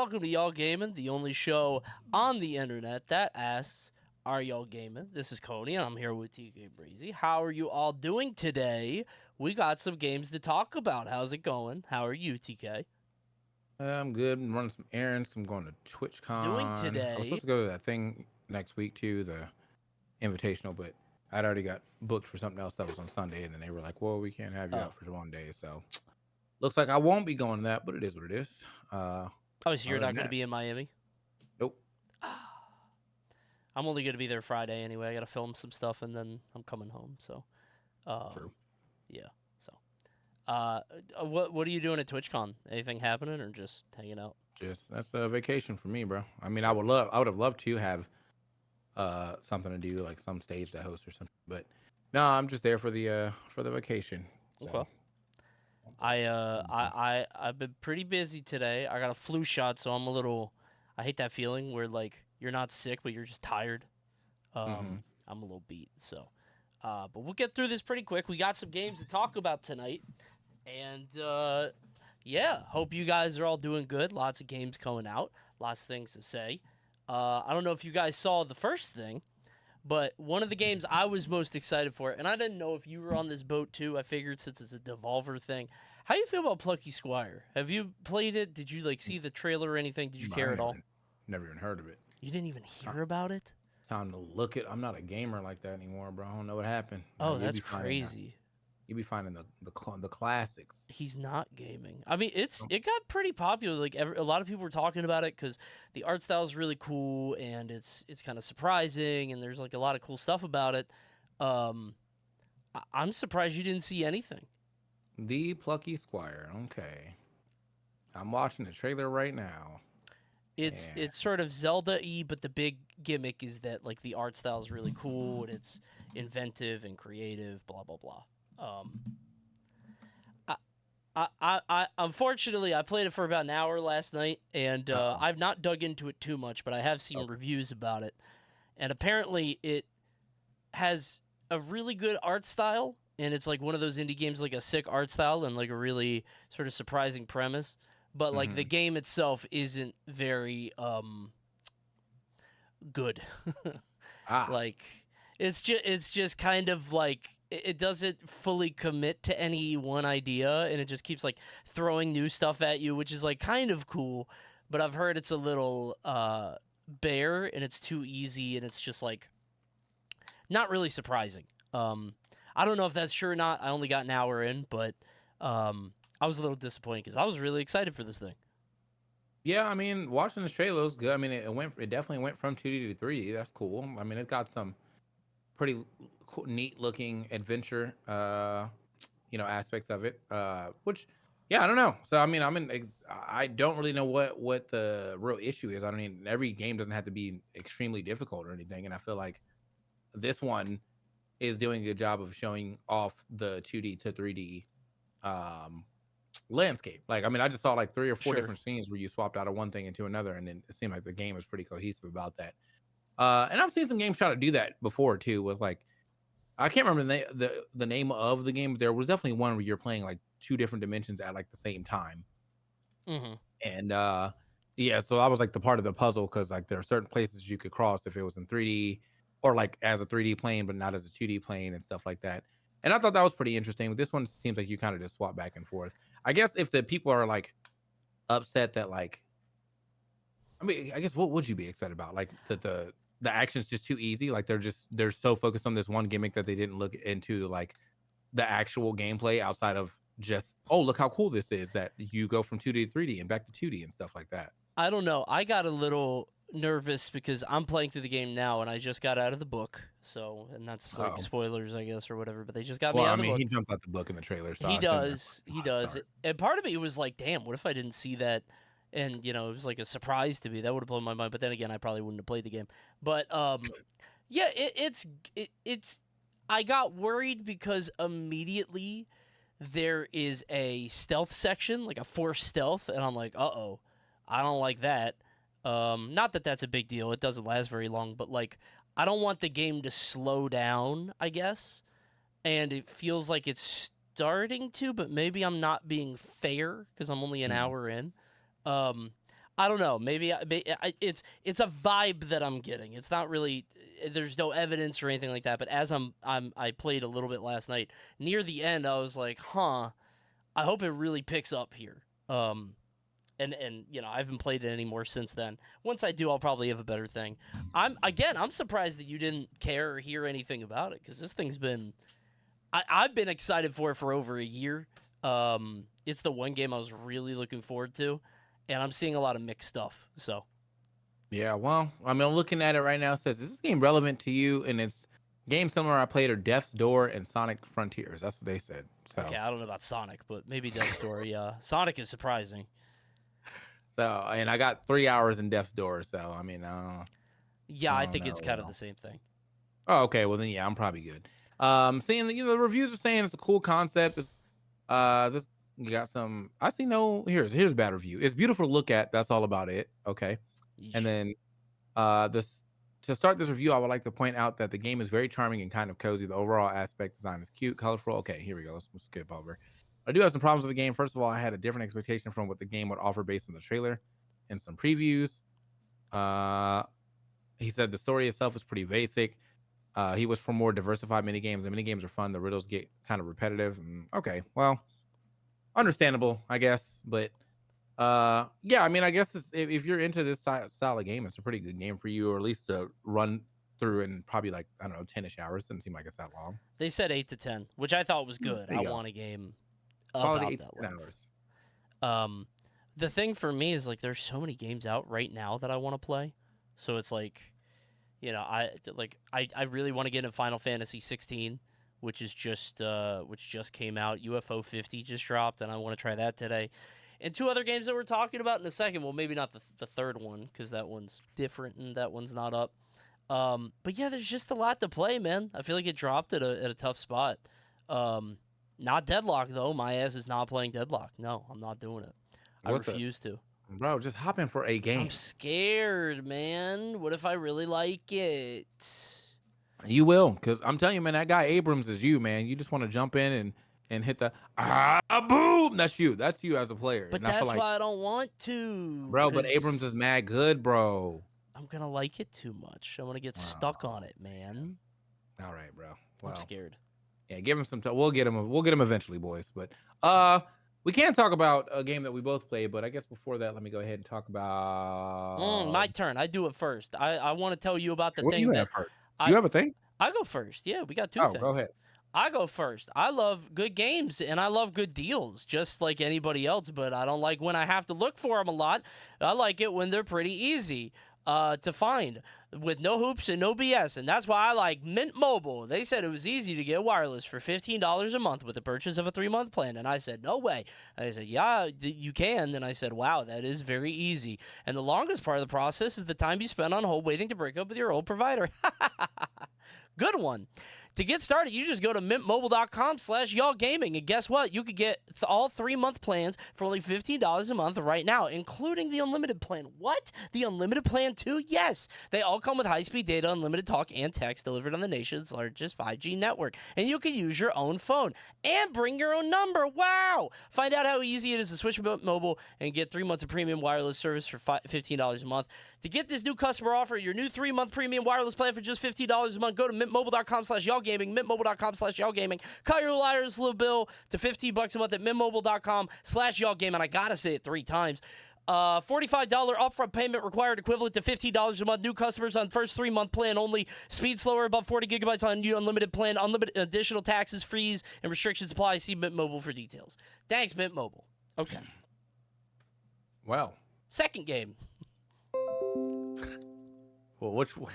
welcome to Y'all Gaming, the only show on the internet that asks, are y'all gaming? This is Cody, and I'm here with TK Breezy. How are you all doing today? We got some games to talk about. How's it going? How are you, TK? I'm good. I'm running some errands. I'm going to Doing TwitchCon. I was today? supposed to go to that thing next week too, the invitational, but I'd already got booked for something else that was on Sunday, and then they were like, "Well, we can't have you Oh, out for one day." So looks like I won't be going to that, but it is what it is. oh, so you're Other not than going to that, be in Miami? nope. I'm only going to be there Friday anyway. I got to film some stuff, and then I'm coming home. So, True. yeah. So, uh, what are you doing at TwitchCon? Anything happening, or just hanging out? Just that's a vacation for me, bro. I mean, Sure. I would have loved to have something to do, like some stage to host or something, but no, I'm just there for the vacation. Okay. So I've been pretty busy today. I got a flu shot, so I'm a little. I hate that feeling where like you're not sick but you're just tired. mm-hmm. I'm a little beat, so. But we'll get through this pretty quick. We got some games to talk about tonight, and yeah, hope you guys are all doing good. Lots of games coming out, lots of things to say. I don't know if you guys saw the first thing, but one of the games I was most excited for, and I didn't know if you were on this boat too. I figured since it's a Devolver thing. How you feel about Plucky Squire? Have you played it? Did you like see the trailer or anything? Did you I care at all? never even heard of it. You didn't even hear about it? Time to look it. I'm not a gamer like that anymore, bro. I don't know what happened. Oh, that's crazy. You'll be finding the classics. He's not gaming. I mean, Oh, it got pretty popular. Like a lot of people were talking about it because the art style is really cool and it's kind of surprising and there's like a lot of cool stuff about it. Um, I'm surprised you didn't see anything. the Plucky Squire. Okay, I'm watching the trailer right now, and It's sort of Zelda-y, but the big gimmick is that like the art style is really cool and it's inventive and creative. Blah blah blah. Um, I unfortunately I played it for about an hour last night, and oh, I've not dug into it too much, but I have seen okay. reviews about it, and apparently it has a really good art style, and it's like one of those indie games like a sick art style and like a really sort of surprising premise, but like the Mm-hmm. game itself isn't very good. Ah, Like it's just kind of like it doesn't fully commit to any one idea and it just keeps like throwing new stuff at you, which is like kind of cool, but I've heard it's a little bare and it's too easy and it's just like not really surprising. I don't know if that's true or not. I only got an hour in, but I was a little disappointed cuz I was really excited for this thing. yeah. I mean, watching this trailer was good. I mean, it definitely went from 2D to 3D. That's cool. I mean, it's got some pretty cool, neat looking adventure. Aspects of it. Which, yeah, I don't know. So I mean, I don't really know what the real issue is. I mean, every game doesn't have to be extremely difficult or anything, and I feel like this one is doing a good job of showing off the 2D to 3D um landscape. Like, I mean, I just saw like three or four Sure. different scenes where you swapped out of one thing into another, and then it seemed like the game was pretty cohesive about that. And I've seen some games try to do that before too, with like I can't remember the name of the game, but there was definitely one where you're playing like two different dimensions at like the same time. Mhm. And yeah, so that was like the part of the puzzle because like there are certain places you could cross if it was in 3D or like as a 3D plane, but not as a 2D plane and stuff like that. And I thought that was pretty interesting. But this one seems like you kind of just swap back and forth. I guess if the people are like upset that like I mean, I guess what would you be excited about? Like the action's just too easy. Like they're so focused on this one gimmick that they didn't look into like the actual gameplay outside of just look how cool this is that you go from 2D to 3D and back to 2D and stuff like that. I don't know. I got a little nervous because I'm playing through the game now and I just got out of the book. So, and that's like Oh, spoilers, I guess, or whatever, but they just got well, me out I of the mean, he book. jumped out the book in the trailer, so He I assume that's does. a He hot does. start. And part of me was like, damn, what if I didn't see that? And, you know, it was like a surprise to me. That would have blown my mind. But then again, I probably wouldn't have played the game. But, yeah, it's, I got worried because immediately there is a stealth section, like a forced stealth. And I'm like, uh-oh, I don't like that. Not that that's a big deal. It doesn't last very long, but like I don't want the game to slow down, I guess. And it feels like it's starting to, but maybe I'm not being fair because I'm only an Hmm. hour in. Um, I don't know. Maybe it's a vibe that I'm getting. It's not really. There's no evidence or anything like that. But as I played a little bit last night. Near the end, I was like, huh. I hope it really picks up here. And I haven't played it anymore since then. Once I do, I'll probably have a better thing. I'm surprised that you didn't care or hear anything about it because this thing's been. I've been excited for over a year. It's the one game I was really looking forward to, and I'm seeing a lot of mixed stuff. So Yeah, well, I mean, looking at it right now, it says, is this game relevant to you? And it's games similar I played are Death's Door and Sonic Frontiers. That's what they said. So, okay, I don't know about Sonic, but maybe Death Story. Sonic is surprising. and I got 3 hours in Death's Door. So, I mean, Yeah, I think know. it's kind of the same thing. Oh, okay. Well, then, yeah, I'm probably good. Seeing the reviews are saying it's a cool concept. This you got some. I see no. Here's a bad review. It's beautiful to look at. That's all about it. Okay. And then this to start this review, I would like to point out that the game is very charming and kind of cozy. The overall aspect design is cute, colorful. Okay, here we go. Let's skip over. I do have some problems with the game. First of all, I had a different expectation from what the game would offer based on the trailer and some previews. He said the story itself is pretty basic. He was for more diversified minigames. The minigames are fun. The riddles get kind of repetitive. Okay, well, understandable, I guess. But yeah, I mean, I guess if you're into this style of game, it's a pretty good game for you, or at least to run through in probably like, I don't know, 10ish hours. Doesn't seem like it's that long. They said 8 to 10, which I thought was good. I want a game Quality about 8 to that 10 length. hours. The thing for me is like there's so many games out right now that I want to play. So it's like, I really want to get into Final Fantasy 16, which just came out. UFO 50 just dropped, and I want to try that today. And two other games that we're talking about in a second. Well, maybe not the third one because that one's different and that one's not up. But yeah, there's just a lot to play, man. I feel like it dropped at a tough spot. Not Deadlock though. My ass is not playing Deadlock. No, I'm not doing it. I refuse to. Bro, just hop in for a game. I'm scared, man. What if I really like it? You will, because I'm telling you, man, that guy Abrams is you, man. You just want to jump in and hit the boom. That's you. That's you as a player. But that's why I don't want to. Bro, but Abrams is mad good, bro. I'm gonna like it too much. I'm gonna get stuck on it, man. All right, bro. Well, I'm scared. Yeah, give him some time. We'll get him. We'll get him eventually, boys. But we can talk about a game that we both played. But I guess before that, let me go ahead and talk about my turn. I do it first. I want to tell you about the what thing do you that have first? You have a thing? I go first. Yeah, we got two things. Go ahead. I go first. I love good games and I love good deals, just like anybody else, but I don't like when I have to look for them a lot. I like it when they're pretty easy to find with no hoops and no BS, and that's why I like Mint Mobile. They said it was easy to get wireless for $15 a month with the purchase of a 3-month plan, and I said, no way. And they said, yeah, you can. And I said, wow, that is very easy. And the longest part of the process is the time you spend on hold waiting to break up with your old provider. Good one. To get started, you just go to mintmobile.com/y'allgaming, and guess what? You could get all 3-month plans for only $15 a month right now, including the unlimited plan. What? The unlimited plan too? Yes. They all come with high-speed data, unlimited talk, and text delivered on the nation's largest 5G network. And you can use your own phone and bring your own number. Wow. Find out how easy it is to switch to Mint Mobile and get 3 months of premium wireless service for $15 a month. To get this new customer offer, your new 3-month premium wireless plan for just $15 a month, go to mintmobile.com/y'allgaming, mintmobile.com/y'allgaming. Cut your wireless little bill to $15 a month at mintmobile.com/y'allgaming. And I gotta say it 3 times. $45 upfront payment required, equivalent to $15 a month. New customers on first 3-month plan only. Speed slower, above 40 gigabytes on new unlimited plan. Unlimited additional taxes, fees, and restrictions apply. See Mint Mobile for details. Thanks, Mint Mobile. Okay. Well. Second game. Well, which one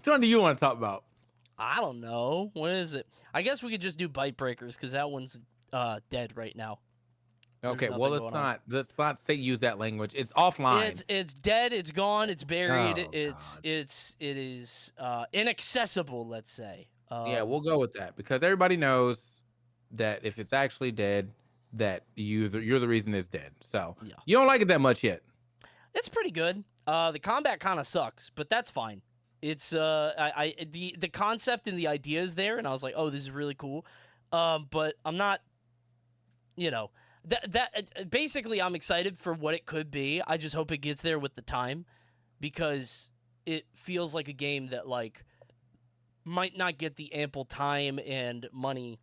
do you want to talk about? I don't know. What is it? I guess we could just do Bite Breakers because that one's dead right now. Okay, well, let's not say use that language. It's offline. It's dead. It's gone. It's buried. Oh, it is inaccessible. Let's say. Yeah, we'll go with that because everybody knows that if it's actually dead, that you're the reason it's dead. So yeah. You don't like it that much yet. It's pretty good. The combat kind of sucks, but that's fine. It's the concept and the idea is there, and I was like, oh, this is really cool. But I'm not, Basically, I'm excited for what it could be. I just hope it gets there with the time, because it feels like a game that like might not get the ample time and money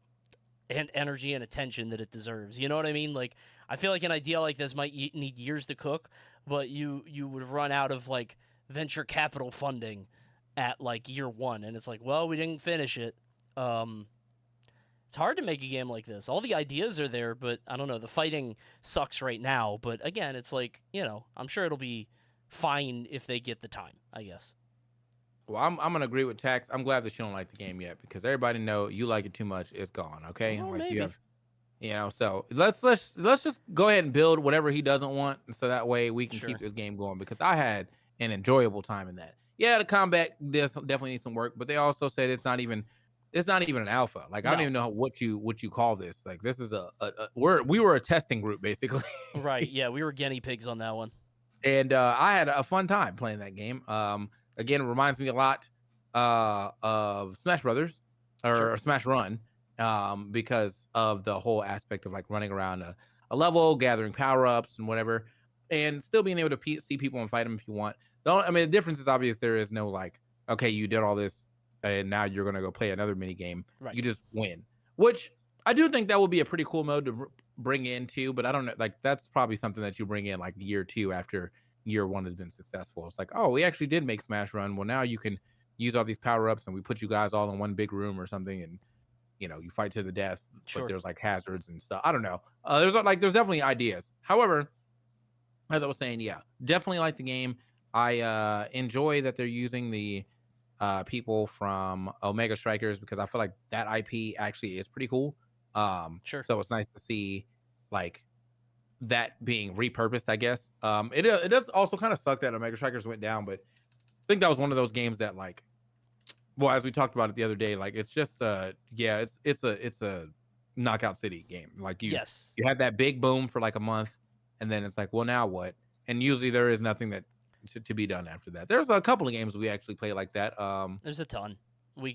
and energy and attention that it deserves. You know what I mean? Like, I feel like an idea like this might need years to cook, but you would run out of like venture capital funding at like year one, and it's like, well, we didn't finish it. Um, it's hard to make a game like this. All the ideas are there, but I don't know. The fighting sucks right now. But again, it's like, I'm sure it'll be fine if they get the time, I guess. Well, I'm gonna agree with Tax. I'm glad that you don't like the game yet because everybody know you like it too much. It's gone. Okay, Well, like you maybe. have, So let's just go ahead and build whatever he doesn't want, so that way we can keep Sure. this game going. Because I had an enjoyable time in that. Yeah, the combat definitely needs some work, but they also said it's not even an alpha. Like I don't No. even know what you call this. Like this is we were a testing group basically. Right. Yeah, we were guinea pigs on that one. And I had a fun time playing that game. Again, it reminds me a lot of Smash Brothers Sure. or Smash Run, because of the whole aspect of like running around a level, gathering power ups and whatever, and still being able to see people and fight them if you want. I mean, the difference is obvious. There is no like, okay, you did all this, and now you're gonna go play another mini game. Right. You just win, which I do think that would be a pretty cool mode to bring in too. But I don't know, like that's probably something that you bring in like year two after year one has been successful. It's like, oh, we actually did make Smash Run. Well, now you can use all these power ups, and we put you guys all in one big room or something, and you fight to the death. But Sure. there's like hazards and stuff. I don't know. There's definitely ideas. However, as I was saying, yeah, definitely like the game. I enjoy that they're using the people from Omega Strikers because I feel like that IP actually is pretty cool. Sure. So it's nice to see like that being repurposed, I guess. It does also kind of suck that Omega Strikers went down, but I think that was one of those games that like, well, as we talked about it the other day, like it's just yeah, it's a knockout city game. Like Yes. you had that big boom for like a month, and then it's like, well, now what? And usually there is nothing that to be done after that. There's a couple of games we actually play like that. There's a ton.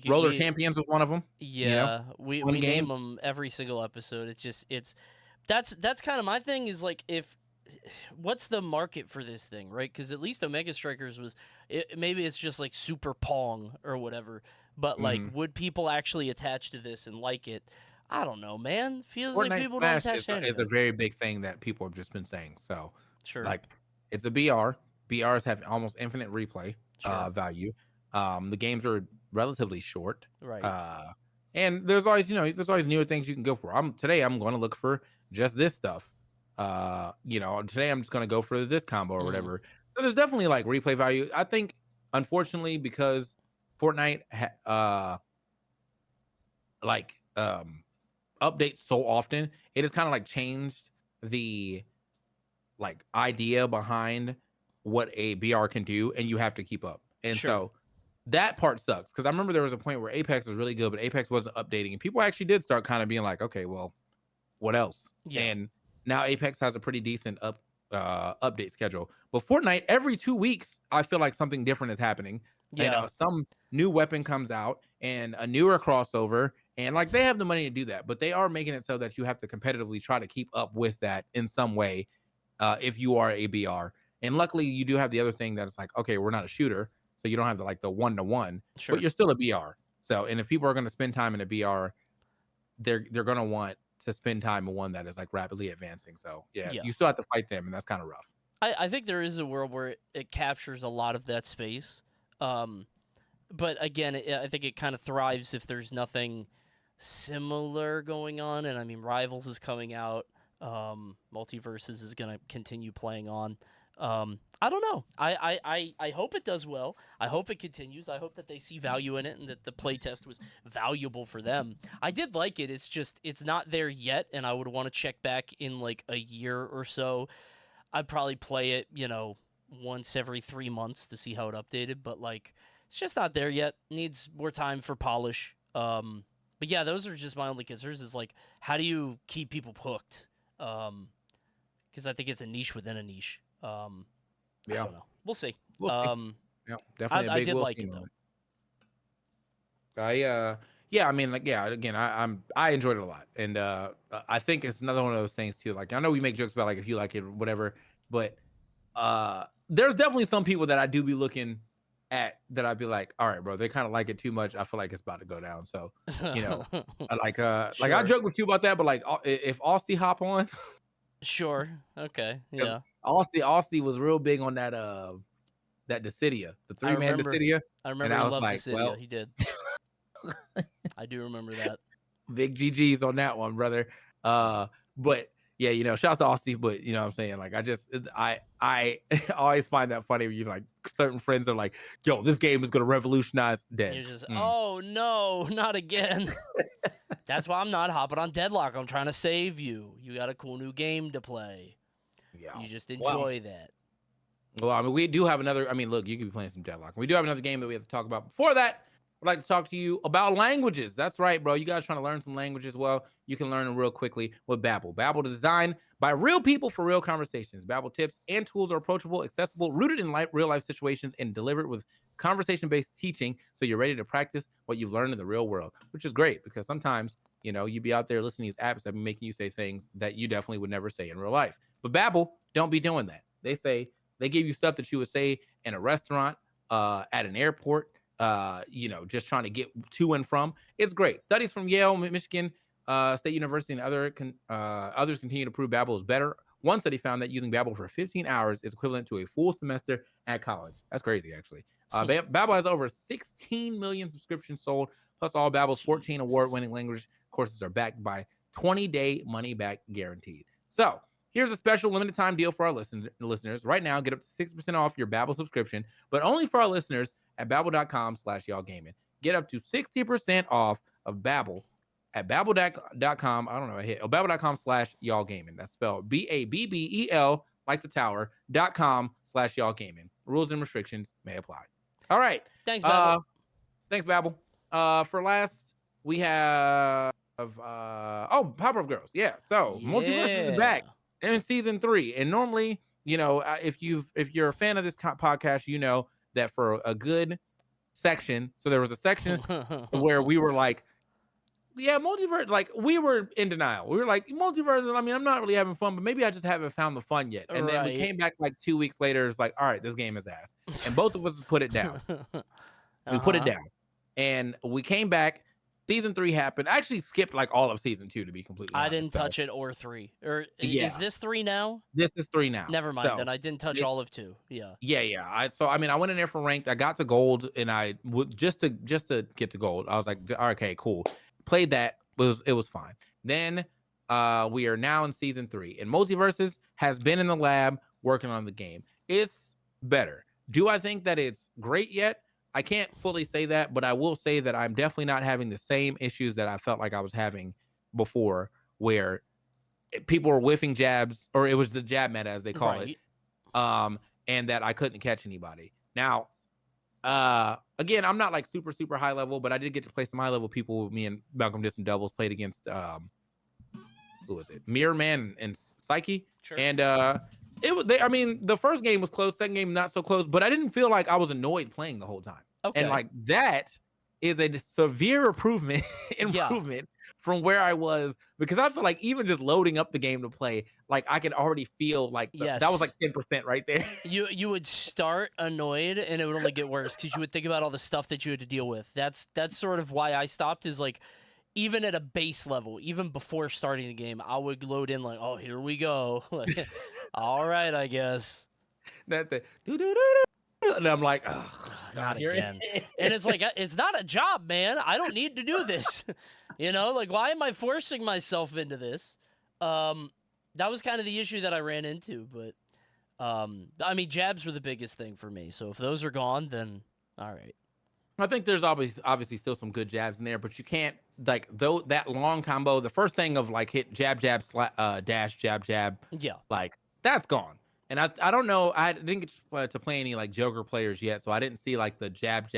Roller We Champions was one of them. Yeah, One we game. name them every single episode. It's just that's kind of my thing, is like, if what's the market for this thing, right? Because at least Omega Strikers maybe it's just like Super Pong or whatever, but like, hmm would people actually attach to this and like it? I don't know, man. Feels like Fortnite people don't Smash attach to is a anything. very big thing that people have just been saying. So, Sure. like, it's a BR. BRs have almost infinite replay Sure. value. The games are relatively short. Right. Uh, and there's always newer things you can go for. I'm going to look for just this stuff. Today I'm just going to go for this combo or Hmm. whatever. So there's definitely like replay value. I think, unfortunately, because Fortnite, like updates so often, it has kind of like changed the like idea behind what a BR can do, and you have to keep up. And Sure. so that part sucks because I remember there was a point where Apex was really good, but Apex wasn't updating, and people actually did start kind of being like, okay, well, what else? Yeah. And now Apex has a pretty decent update schedule. But Fortnite, every 2 weeks, I feel like something different is happening. Yeah. Some new weapon comes out and a newer crossover. And like they have the money to do that, but they are making it so that you have to competitively try to keep up with that in some way, if you are a BR. And luckily, you do have the other thing that it's like, okay, we're not a shooter, so you don't have the 1-to-1, but Sure. you're still a BR. So, and if people are going to spend time in a BR, they're gonna want to spend time in one that is like rapidly advancing. So yeah, Yeah. you still have to fight them, and that's kind of rough. I think there is a world where it captures a lot of that space. Um, but again, I think it kind of thrives if there's nothing similar going on. And I mean, Rivals is coming out. Multiverses is going to continue playing on. I don't know. I hope it does well. I hope it continues. I hope that they see value in it and that the playtest was valuable for them. I did like it. It's just it's not there yet, and I would want to check back in like a year or so. I'd probably play it, once every 3 months to see how it updated, but like, it's just not there yet. Needs more time for polish. But yeah, those are just my only concerns. Is like, how do you keep people hooked? Because I think it's a niche within a niche. I Yeah, don't know. We'll see. we'll see. Um, Yeah, I, definitely a I big did we'll like see it on though. it. Yeah, I mean, like, yeah, again, I enjoyed it a lot, and I think it's another one of those things too. Like, I know we make jokes about like if you like it or whatever, but there's definitely some people that I do be looking at that I'd be like, all right, bro, they kind of like it too much. I feel like it's about to go down. So, you know, like I Sure. joke with you about that, but like if Austin hop on, Sure. Okay. because Yeah. Austin was real big on that Dissidia, the I 3-man remember. Dissidia, I and remember he I was loved like, Dissidia. well, He did. I do remember that. big GG's on that one, brother. But yeah, shouts to Austin, but you know what I'm saying? Like I always find that funny when you like certain friends are like, yo, this game is gonna revolutionize dead. You're just, oh no, not again. That's why I'm not hopping on Deadlock. I'm trying to save you. You got a cool new game to play. Yeah. You just Well, enjoy that. I mean, we do have another. I mean, look, you could be playing some Deadlock. We do have another game that we have to talk about. Before that, I'd like to talk to you about languages. That's right, bro. You guys trying to learn some languages? Well, you can learn them real quickly with Babbel. Babbel is designed by real people for real conversations. Babbel tips and tools are approachable, accessible, rooted in real life situations, and delivered with conversation-based teaching, so you're ready to practice what you've learned in the real world, which is great because sometimes you'd be out there listening to these apps that be making you say things that you definitely would never say in real life. But Babbel don't be doing that. They give you stuff that you would say in a restaurant, at an airport, just trying to get to and from. It's great. Studies from Yale, Michigan State University, and others continue to prove Babbel is better. One study found that using Babbel for 15 hours is equivalent to a full semester at college. That's crazy, actually. Babbel has over 16 million subscriptions sold, plus all Babbel's 14 award-winning language courses are backed by 20-day money-back guaranteed. So, here's a special limited time deal for our listeners. Right now, get up to 6% off your Babbel subscription, but only for our listeners at babbel.com/y'allgaming. Get up to 60% off of Babbel at babbel.com. I don't know. I hit babbel.com/y'allgaming. That's spelled Babbel, like the tower.com/y'allgaming. Rules and restrictions may apply. All right. Thanks, Babbel. Thanks, Babbel. For last, we have Powerpuff Girls. Yeah. So Multiverse is back Yeah. in season 3, and normally, if you're a fan of this podcast, you know that for a good section, so there was a section where we were like, yeah, multiverse, like we were in denial. We were like, multiverse, I mean, I'm not really having fun, but maybe I just haven't found the fun yet. And then we Right. came back like 2 weeks later, it's like, all right, this game is ass, and both of us put it down. We put it Uh-huh. down, and we came back. Season 3 happened. I actually skipped like all of season 2, to be completely I honest. didn't touch it or 3. Or Yeah. is this 3 now? This is 3 now. Never mind. So Then I didn't touch all of 2. Yeah. yeah. I mean, I went in there for ranked. I got to gold, and I would just to get to gold. I was like, okay, cool. Played that. It was fine. Then we are now in season 3, and Multiverses has been in the lab working on the game. It's better. Do I think that it's great yet? I can't fully say that, but I will say that I'm definitely not having the same issues that I felt like I was having before, where people were whiffing jabs, or it was the jab meta as they call it, and that I couldn't catch anybody. Now, again, I'm not like super high level, but I did get to play some high level people. Me and Malcolm did some doubles, played against who was it, Mirror Man and Psyche. Sure. And I mean, the first game was close, second game not so close, but I didn't feel like I was annoyed playing the whole time. Okay. And like that is a severe improvement from where I was, because I feel like even just loading up the game to play, like I could already feel like that was like 10% right there. You would start annoyed, and it would only get worse because you would think about all the stuff that you had to deal with. That's sort of why I stopped. Is like, even at a base level, even before starting the game, I would load in like, oh, here we go. Like, all right, I guess. That the and I'm like, oh, not again. And it's like, it's not a job, man. I don't need to do this. Like, why am I forcing myself into this? That was kind of the issue that I ran into, but I mean, jabs were the biggest thing for me. So if those are gone, then all right. I think there's obviously still some good jabs in there, but you can't, like, though that long combo, the first thing of like hit jab dash jab, yeah, like that's gone. And I don't know, I didn't get to play any like Joker players yet, so I didn't see like the jab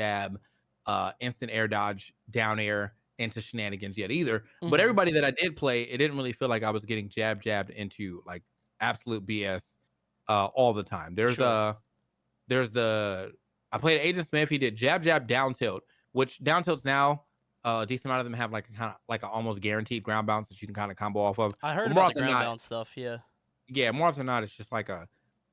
instant air dodge down air into shenanigans yet either. But everybody that I did play, it didn't really feel like I was getting jabbed into like absolute BS all the time. There's I played Agent Smith. He did jab down tilt, which down tilt's now A decent amount of them have like a kind of like an almost guaranteed ground bounce that you can kind of combo off of. I heard But more about the often than ground not, bounce stuff. Yeah. yeah, more often than not, it's just like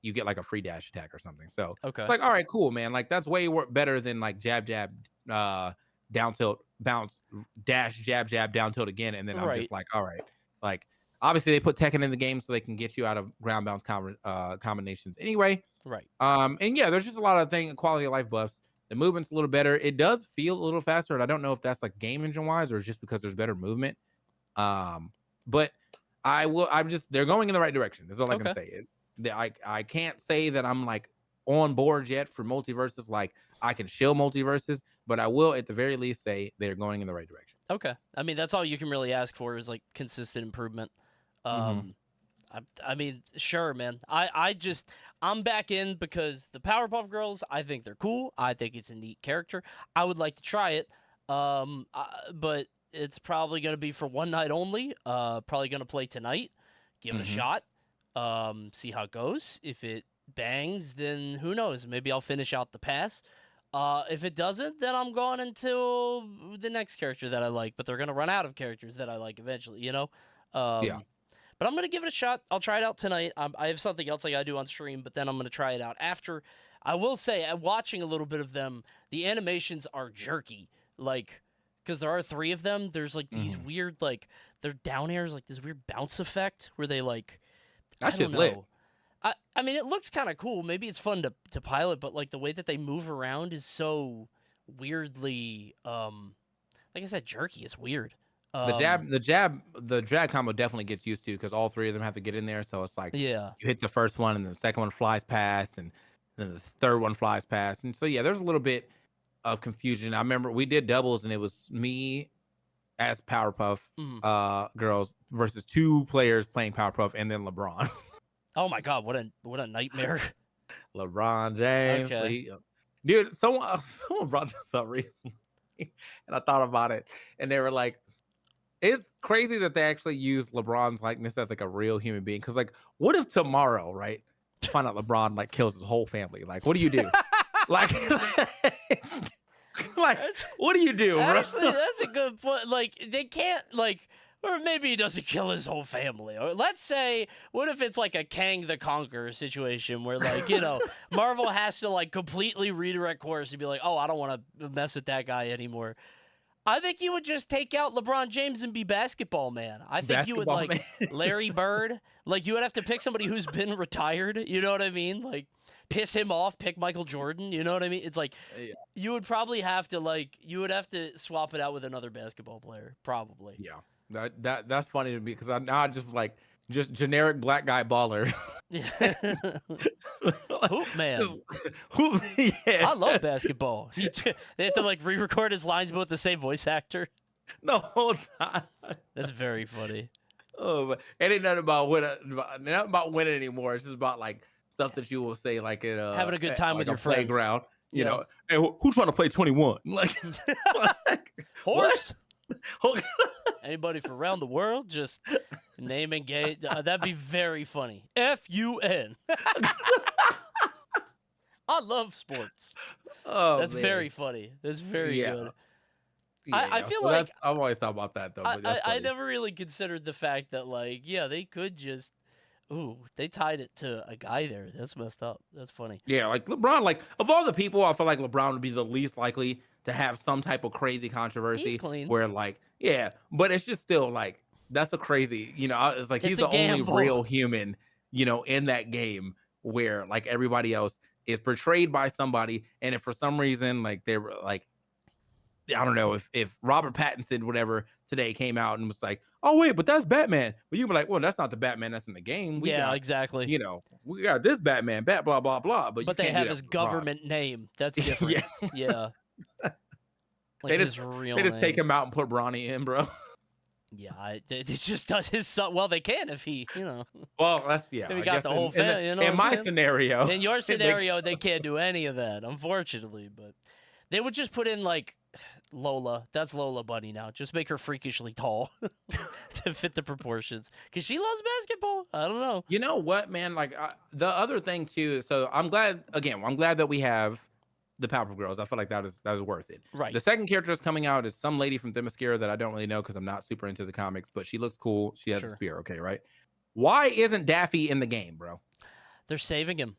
you get like a free dash attack or something. So it's Okay. like, all right, cool, man. Like that's way better than like jab jab, down tilt bounce dash jab jab down tilt again, and then I'm just Right. like, all right, like obviously they put Tekken in the game so they can get you out of ground bounce combinations anyway. Right. And yeah, there's just a lot of quality of life buffs. The movement's a little better. It does feel a little faster, and I don't know if that's like game engine wise or just because there's better movement. But I'm just they're going in the right direction. That's all I can Okay. say. I can't say that I'm like on board yet for multiverses. Like I can shill multiverses, but I will at the very least say they're going in the right direction. Okay. I mean, that's all you can really ask for is like consistent improvement. Mm-hmm. Um, I mean, sure, man. I'm back in because the Powerpuff Girls. I think they're cool. I think it's a neat character. I would like to try it. But it's probably gonna be for one night only. Probably gonna play tonight. Give it a Mm-hmm. shot. See how it goes. If it bangs, then who knows? Maybe I'll finish out the pass. If it doesn't, then I'm going until the next character that I like. But they're gonna run out of characters that I like eventually. You know. Yeah. But I'm gonna give it a shot. I'll try it out tonight. I have something else I gotta do on stream, but then I'm gonna try it out after. I will say, watching a little bit of them, the animations are jerky. Like, because there are three of them. There's like these Mm-hmm. weird, like, their down airs, like this weird bounce effect where they like, I That's don't just lit. know. I mean, it looks kind of cool. Maybe it's fun to pilot, but like the way that they move around is so weirdly, like I said, jerky. It's weird. The drag combo definitely gets used to because all three of them have to get in there. So it's like Yeah. you hit the first one, and then the second one flies past, and then the third one flies past. And so yeah, there's a little bit of confusion. I remember we did doubles, and it was me as Powerpuff Mhm. Girls versus two players playing Powerpuff, and then LeBron. Oh my God, what a nightmare. LeBron James. So Okay. dude, someone brought this up recently, and I thought about it, and they were like, it's crazy that they actually use LeBron's likeness as like a real human being. Because like, what if tomorrow, right? You find out LeBron like kills his whole family. Like, what do you do? Like, like, That's what do you do, bro? actually that's a good point. Like they can't like, or maybe he doesn't kill his whole family. Or let's say, what if it's like a Kang the Conqueror situation where like Marvel has to like completely redirect course and be like, oh, I don't want to mess with that guy anymore. I think you would just take out LeBron James and be basketball man. I think you would Basketball like man. Larry Bird. Like you would have to pick somebody who's been retired. You know what I mean? Like piss him off, pick Michael Jordan. You know what I mean? It's like Yeah. you would probably have to you would have to swap it out with another basketball player, probably. Yeah. That's funny to me because I just like just generic black guy baller. Yeah. Hoop man. Yeah. I love basketball. They have to like re-record his lines but with the same voice actor. The whole time. That's very funny. Oh, but it ain't nothing about not about winning anymore. It's just about like stuff that you will say like Having a good time like with a your friends. playground. You Yeah. know, hey, who's trying to play 21? Like, like Horse. what? Anybody from around the world, just name and game. That'd be very funny. FUN. I love sports. Oh, That's man. very funny. That's very Yeah. good. Yeah, I feel so like I've always thought about that though. But that's I funny. never really considered the fact that like they could just they tied it to a guy there. That's messed up. That's funny. Yeah, like LeBron, like of all the people, I feel like LeBron would be the least likely to have some type of crazy He's controversy clean. where like, yeah, but it's just still like that's a crazy, it's like It's he's a the only gamble. real human, in that game where like everybody else is portrayed by somebody, and if for some reason like they were like, I don't know if Robert Pattinson whatever today came out and was like, oh wait, but that's Batman, but you'd be like, well, that's not the Batman that's in the game. We Yeah, got exactly. we got this Batman, blah blah blah, but you But they can't do have that his with LeBron. government name. That's different. Yeah. Yeah. Like They his just real they just name. take him out and put Bronny in, bro. Yeah, it just does his son. Well, they can if he, Well, that's yeah. Then we I got guess the whole in family. You know in what my I'm saying? scenario, In your they- scenario, they can't do any of that, unfortunately. But they would just put in like Lola. That's Lola Bunny now. Just make her freakishly tall to fit the proportions because she loves basketball. I don't know. you know what, man? Like the other thing too. So I'm glad that we have the Powerpuff Girls. I feel like that was worth it. Right. The second character that's coming out is some lady from Themyscira that I don't really know because I'm not super into the comics, but she looks cool. She has a Sure. spear. Okay, right? Why isn't Daffy in the game, bro? They're saving him.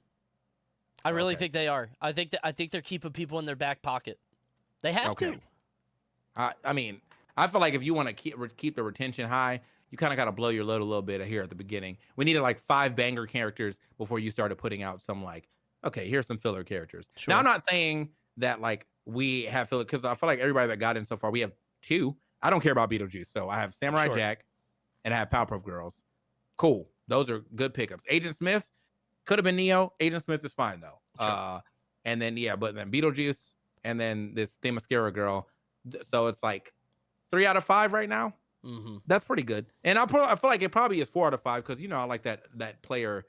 I really Okay. think they are. I think they're keeping people in their back pocket. They have Okay. to. I mean, I feel like if you want to keep the retention high, you kind of got to blow your load a little bit here at the beginning. We needed like 5 banger characters before you started putting out some like, okay, here's some filler characters. Sure. Now I'm not saying that like we have filler because I feel like everybody that got in so far, we have 2. I don't care about Beetlejuice, so I have Samurai Sure. Jack and I have Powerpuff Girls. Cool, those are good pickups. Agent Smith could have been Neo. Agent Smith is fine though. Sure. And then but then Beetlejuice and then this Themyscira girl. So it's like 3 out of 5 right now. Mm-hmm. That's pretty good. And I feel like it probably is 4 out of 5 because I like that player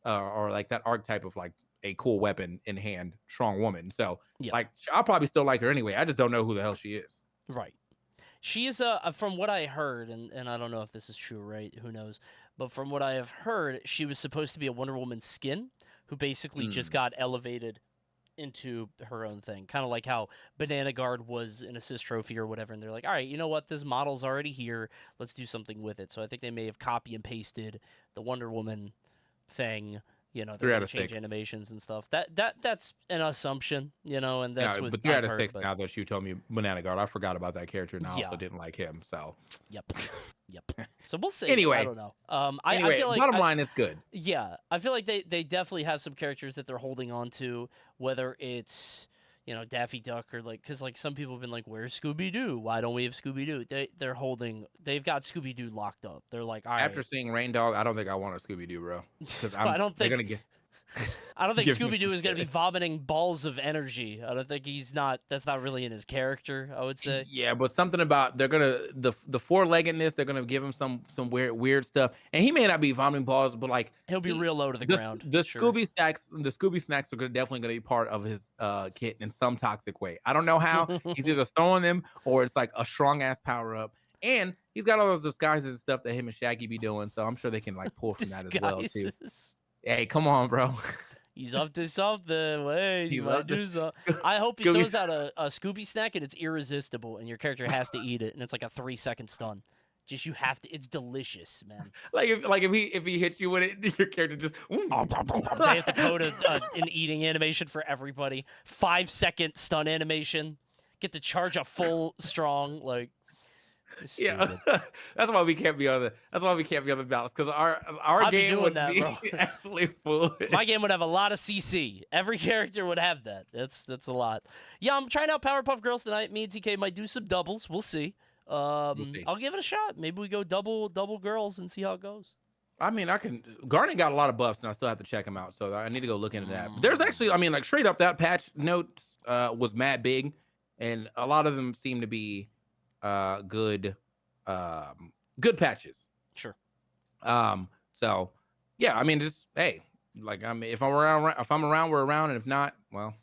or like that archetype of like a cool weapon in hand, strong woman. So like I'll probably still like her anyway. I just don't know who the hell she is. Right. She is from what I heard, and I don't know if this is true, right? Who knows? But from what I have heard, she was supposed to be a Wonder Woman skin who basically just got elevated into her own thing, kind of like how Banana Guard was an assist trophy or whatever, and they're like, all right, you know what, this model's already here, let's do something with it. So I think they may have copy and pasted the Wonder Woman thing. They're 3 out gonna of change 6 animations and stuff. That's an assumption, and that's what but 3 I've out of heard, 6 now that you told me Banana Guard. I forgot about that character and I also didn't like him. So Yep. So we'll see. Anyway. I don't know. Anyway, I feel like bottom line is good. Yeah, I feel like they definitely have some characters that they're holding on to, whether it's Daffy Duck or because some people have been like, where's Scooby Doo? Why don't we have Scooby Doo? They've got Scooby Doo locked up. They're like, all right. After seeing Rain Dog, I don't think I want a Scooby Doo, bro. Because I don't think they're gonna get. I don't think Scooby Doo is going to be vomiting balls of energy. I don't think that's not really in his character, I would say. Yeah, but something about they're gonna the 4-leggedness. They're gonna give him some weird stuff, and he may not be vomiting balls, but like he'll be real low to the ground. The Scooby snacks are definitely gonna be part of his kit in some toxic way. I don't know how. He's either throwing them or it's like a strong ass power up. And he's got all those disguises and stuff that him and Shaggy be doing, so I'm sure they can like pull from that as well too. Hey, come on, bro. He's up to something. Wait, he might do something. I hope he throws out a Scooby snack and it's irresistible, and your character has to eat it, and it's like a 3-second stun. Just you have to. It's delicious, man. If he hits you with it, your character just. They have to code an eating animation for everybody. 5-second stun animation. Get to charge a full strong like. Yeah, that's why we can't be on the balance because our game would be absolutely full. My game would have a lot of CC. Every character would have that. That's a lot. Yeah, I'm trying out Powerpuff Girls tonight. Me and TK might do some doubles. We'll see. I'll give it a shot. Maybe we go double girls and see how it goes. I mean, Garnet got a lot of buffs, and I still have to check him out. So I need to go look into that. But there's actually, like straight up, that patch notes was mad big, and a lot of them seem to be good patches. Sure. So yeah, just hey, if I'm around, we're around, and if not, well,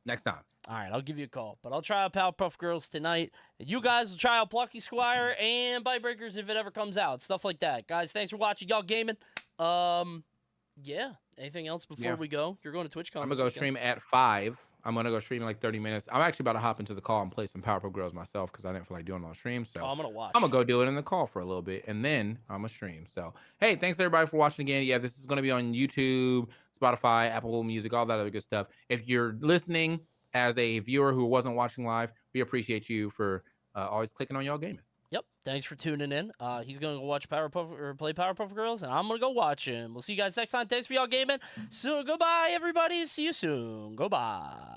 next time. All right, I'll give you a call, but I'll try out Powerpuff Girls tonight. And you guys will try out Plucky Squire and Bite Breakers if it ever comes out, stuff like that. Guys, thanks for watching, y'all gaming. Yeah. Anything else before we go? You're going to TwitchCon. I'm gonna go stream at 5. I'm gonna go stream in like 30 minutes. I'm actually about to hop into the call and play some Powerpuff Girls myself because I didn't feel like doing it on stream. So I'm gonna watch. I'm gonna go do it in the call for a little bit, and then I'm gonna stream. So hey, thanks everybody for watching again. Yeah, this is gonna be on YouTube, Spotify, Apple Music, all that other good stuff. If you're listening as a viewer who wasn't watching live, we appreciate you for always clicking on y'all gaming. Yep. Thanks for tuning in. He's going to go watch play Powerpuff Girls, and I'm going to go watch him. We'll see you guys next time. Thanks for y'all gaming. So goodbye, everybody. See you soon. Goodbye.